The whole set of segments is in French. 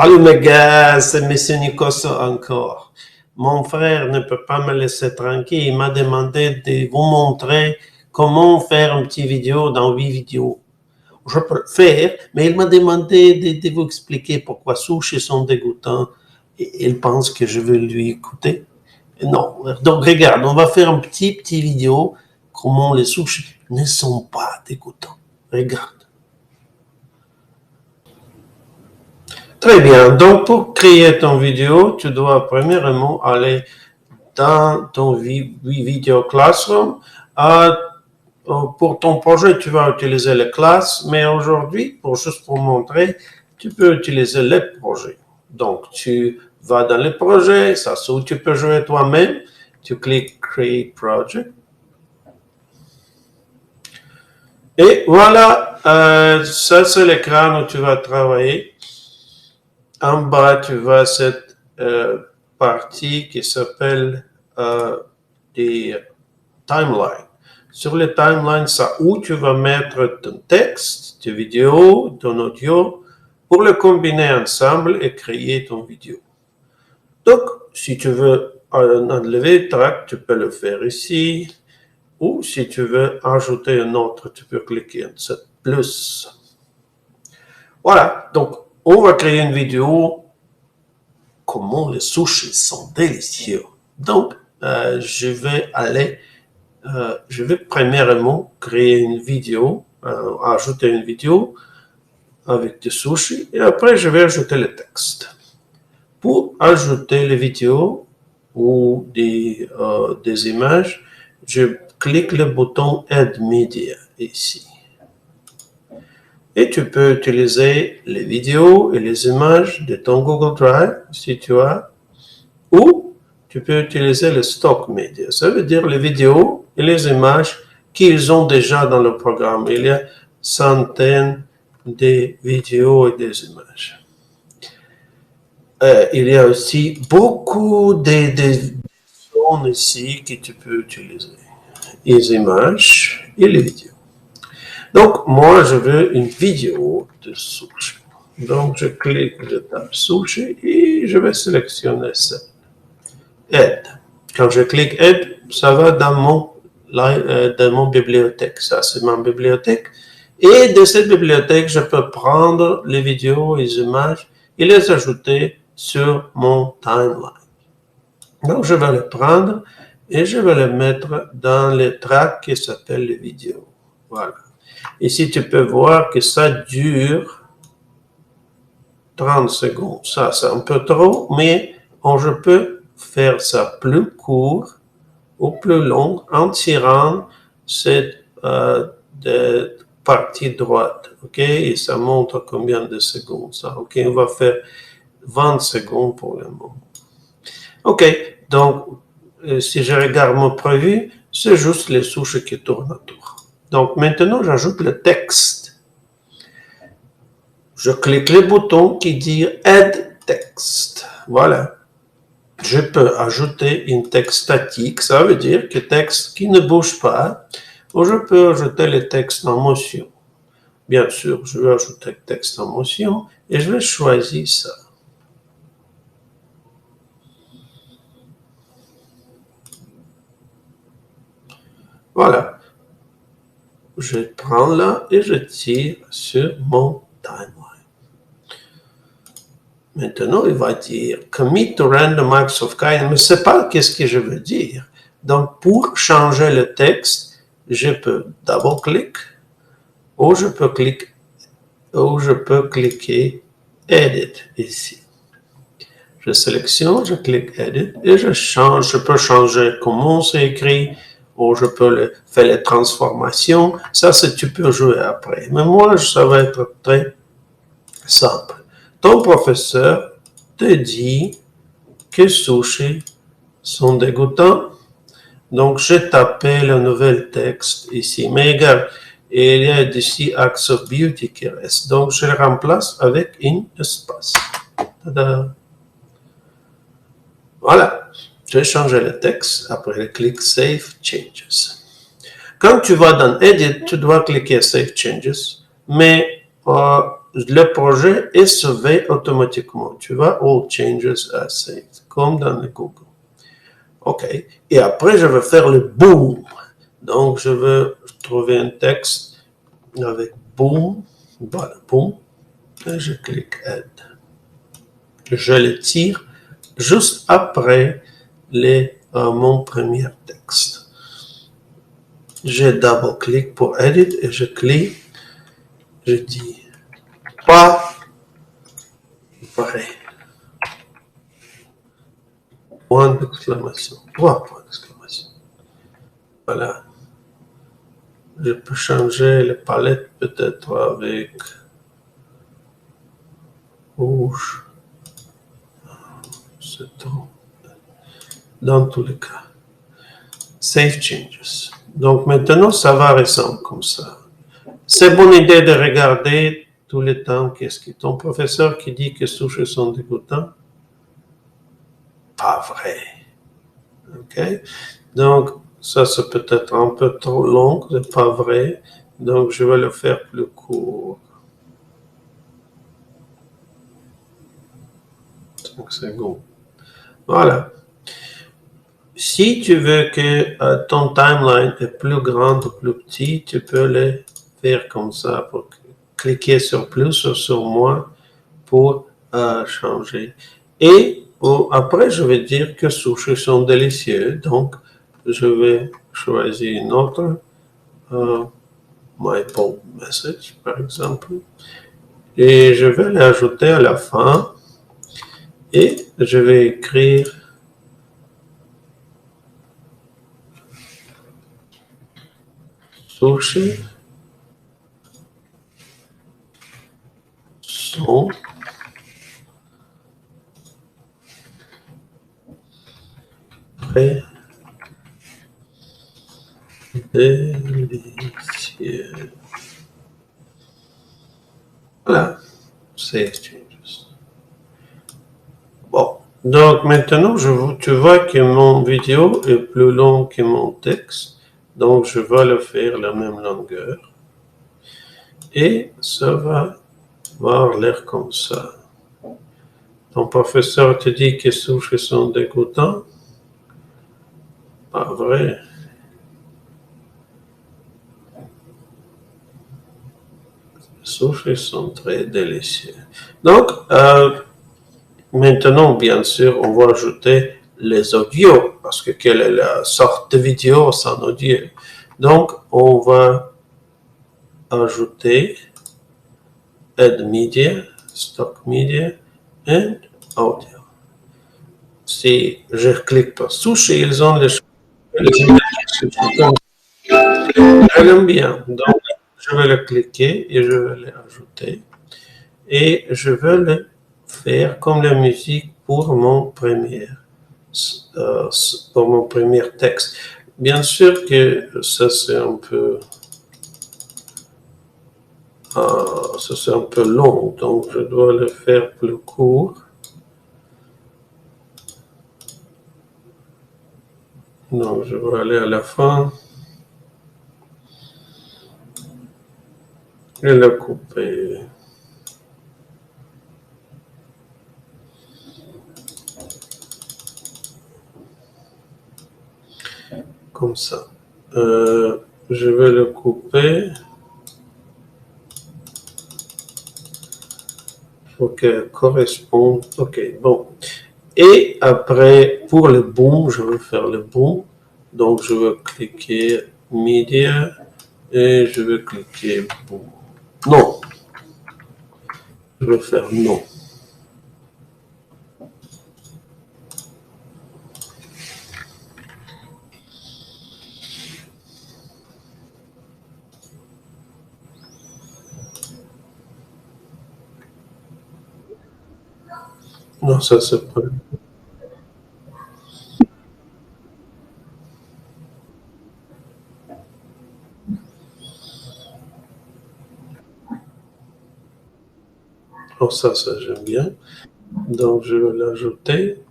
Salut mes gars, c'est Monsieur Nicoso encore. Mon frère ne peut pas me laisser tranquille. Il m'a demandé de vous montrer comment faire une petite vidéo dans 8 vidéos. Je peux le faire, mais il m'a demandé de vous expliquer pourquoi Sushi sont dégoûtants. Et il pense que je vais lui écouter. Non. Donc regarde, on va faire une petite vidéo comment les sushis ne sont pas dégoûtants. Regarde. Très bien. Donc, pour créer ton vidéo, tu dois premièrement aller dans ton Video Classroom. Pour ton projet, tu vas utiliser les classes, mais aujourd'hui, juste pour montrer, tu peux utiliser les projets. Donc, tu vas dans les projets, ça c'est où tu peux jouer toi-même. Tu cliques Create Project. Et voilà, ça c'est l'écran où tu vas travailler. En bas, tu vois cette partie qui s'appelle des timelines. Sur les timelines, c'est où tu vas mettre ton texte, tes vidéos, ton audio, pour le combiner ensemble et créer ton vidéo. Donc, si tu veux enlever track, tu peux le faire ici. Ou si tu veux ajouter un autre, tu peux cliquer sur plus. Voilà, donc on va créer une vidéo comment les sushis sont délicieux. Donc, je vais premièrement créer une vidéo, ajouter une vidéo avec des sushis et après je vais ajouter le texte. Pour ajouter les vidéos ou des images, je clique le bouton Add Media ici. Et tu peux utiliser les vidéos et les images de ton Google Drive, si tu as, ou tu peux utiliser le stock media. Ça veut dire les vidéos et les images qu'ils ont déjà dans le programme. Il y a centaines de vidéos et des images. Il y a aussi beaucoup de sons ici que tu peux utiliser. Les images et les vidéos. Donc, moi, je veux une vidéo de sushi. Donc, je clique le tab sushi et je vais sélectionner ça. Aide. Quand je clique Aide, ça va dans mon bibliothèque. Ça, c'est ma bibliothèque. Et de cette bibliothèque, je peux prendre les vidéos et les images et les ajouter sur mon timeline. Donc, je vais les prendre et je vais les mettre dans les tracks qui s'appellent les vidéos. Voilà. Ici, tu peux voir que ça dure 30 secondes. Ça, c'est un peu trop, mais je peux faire ça plus court ou plus long en tirant cette partie droite. OK? Et ça montre combien de secondes ça. OK? On va faire 20 secondes pour le moment. OK? Donc, si je regarde mon prévu, c'est juste les sushis qui tournent autour. Donc, maintenant, j'ajoute le texte. Je clique le bouton qui dit « Add text ». Voilà. Je peux ajouter une texte statique, ça veut dire que texte qui ne bouge pas, ou je peux ajouter le texte en motion. Bien sûr, je vais ajouter le texte en motion et je vais choisir ça. Voilà. Je prends là et je tire sur mon timeline. Maintenant, il va dire commit to random acts of kind, mais je ne sais pas qu'est-ce que je veux dire. Donc, pour changer le texte, je peux double-clic ou je peux cliquer Edit ici. Je sélectionne, je clique Edit et je change. Je peux changer comment c'est écrit ou je peux faire les transformations. Ça, tu peux jouer après. Mais moi, ça va être très simple. Ton professeur te dit que sushis sont dégoûtants. Donc, j'ai tapé le nouvel texte ici. Mais regarde, il y a d'ici Acts of Beauty qui reste. Donc, je le remplace avec un espace. Tada! Voilà. J'ai changé le texte. Après, je clique Save Changes. Quand tu vas dans Edit, tu dois cliquer Save Changes. Mais le projet est sauvé automatiquement. Tu vois, all changes are saved, comme dans le Google. OK. Et après, je vais faire le boom. Donc, je veux trouver un texte avec boom. Voilà, boom. Et je clique add. Je le tire juste après mon premier texte. Je double-clique pour edit et je clique. Je dis pas vrai. Point d'exclamation. Point d'exclamation. Voilà. Je peux changer les palettes peut-être avec rouge. C'est tout. Dans tous les cas. Save changes. Donc maintenant, ça va ressembler comme ça. C'est bonne idée de regarder tout le temps qu'est-ce que ton professeur qui dit que souches sont dégoûtants. Pas vrai. OK? Donc, ça, c'est peut-être un peu trop long, c'est pas vrai. Donc, je vais le faire plus court. 5 secondes. Voilà. Si tu veux que ton timeline est plus grand ou plus petit, tu peux le faire comme ça pour cliquer sur plus ou sur moins pour changer. Et après, je vais dire que sushis sont délicieux. Donc, je vais choisir une autre, my bold message, par exemple. Et je vais l'ajouter à la fin. Et je vais écrire sushi sont très délicieux. Voilà, save changes. Bon, donc maintenant, tu vois que mon vidéo est plus long que mon texte. Donc, je vais le faire la même longueur. Et ça va avoir l'air comme ça. Ton professeur te dit que les sushis sont dégoûtants. Pas vrai. Les sushis sont très délicieux. Donc, maintenant, bien sûr, on va ajouter les audios, parce que quelle est la sorte de vidéo sans audio? Donc, on va ajouter Add Media, Stock Media, and Audio. Si je clique par sushi, ils ont les images. Je l'aime bien. Donc, je vais le cliquer et je vais l'ajouter. Et je vais le faire comme la musique pour mon premier texte. Bien sûr que ça c'est un peu long, donc je dois le faire plus court. Donc je vais aller à la fin et le couper. Comme ça. Je vais le couper. Faut qu'elle corresponde. OK, bon. Et après, pour le boom, je vais faire le boom. Donc, je vais cliquer Media et je vais cliquer boom. Non. Je vais faire non. Non, ça c'est pas. Oh, ça j'aime bien. Donc, je vais l'ajouter.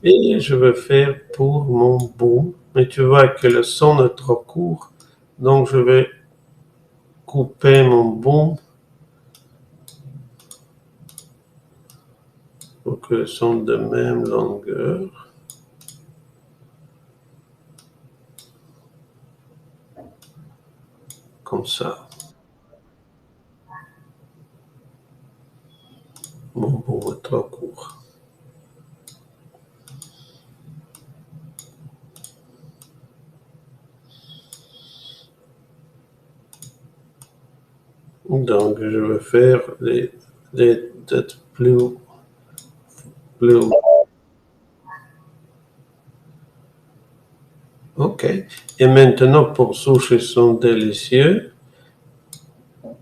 Et je vais faire pour mon boom. Mais tu vois que le son est trop court. Donc, je vais couper mon boom pour qu'elles sont de même longueur. Comme ça. Mon bout est trop court. Donc, je vais faire les plus. OK. Et maintenant, pour sushis sont délicieux,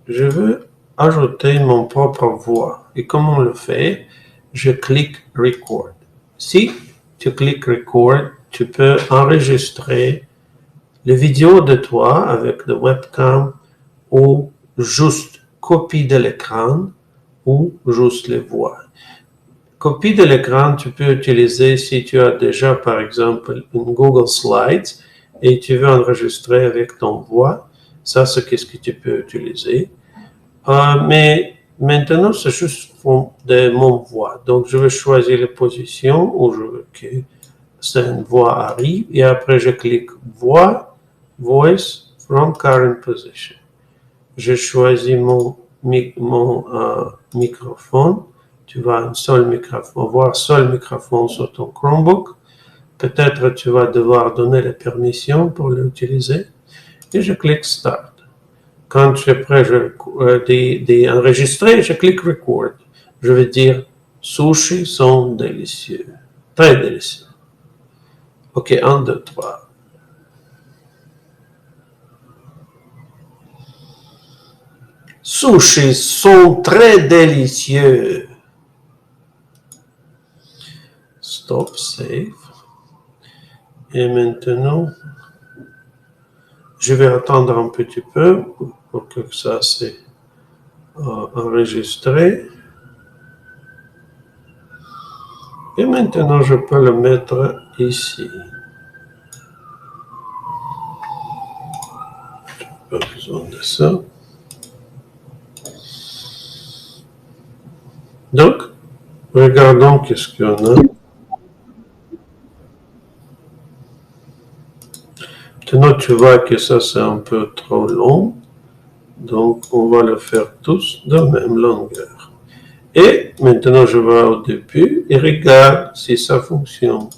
je veux ajouter mon propre voix. Et comment on le fait? Je clique Record. Si tu cliques Record, tu peux enregistrer les vidéos de toi avec le webcam ou juste copie de l'écran ou juste les voix. Copie de l'écran, tu peux utiliser si tu as déjà, par exemple, une Google Slides et tu veux enregistrer avec ton voix. Ça, c'est ce que tu peux utiliser. Mais maintenant, c'est juste de mon voix. Donc, je vais choisir les positions où je veux que cette voix arrive et après, je clique voix, voice from current position. Je choisis mon microphone. Tu vas un seul microphone, voir seul microphone sur ton Chromebook. Peut-être tu vas devoir donner les permissions pour l'utiliser. Et je clique Start. Quand je suis prêt d'enregistrer, je clique Record. Je vais dire sushis sont délicieux. Très délicieux. OK, 1, 2, 3. Sushis sont très délicieux. Stop, save. Et maintenant, je vais attendre un petit peu pour que ça soit enregistré. Et maintenant, je peux le mettre ici. Je n'ai pas besoin de ça. Donc, regardons qu'est-ce qu'on a. Maintenant, tu vois que ça, c'est un peu trop long. Donc, on va le faire tous de même longueur. Et maintenant, je vais au début et regarde si ça fonctionne.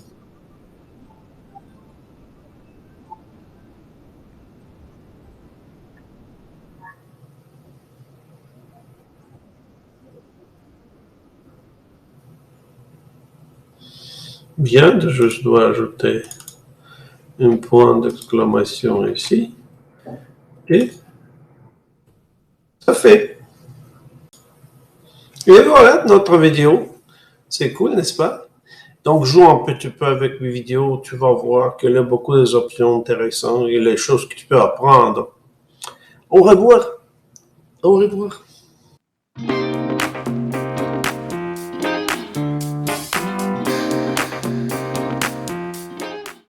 Bien, je dois ajouter un point d'exclamation ici. Et ça fait. Et voilà notre vidéo. C'est cool, n'est-ce pas? Donc, joue un petit peu avec mes vidéos. Tu vas voir qu'il y a beaucoup d'options intéressantes et les choses que tu peux apprendre. Au revoir. Au revoir.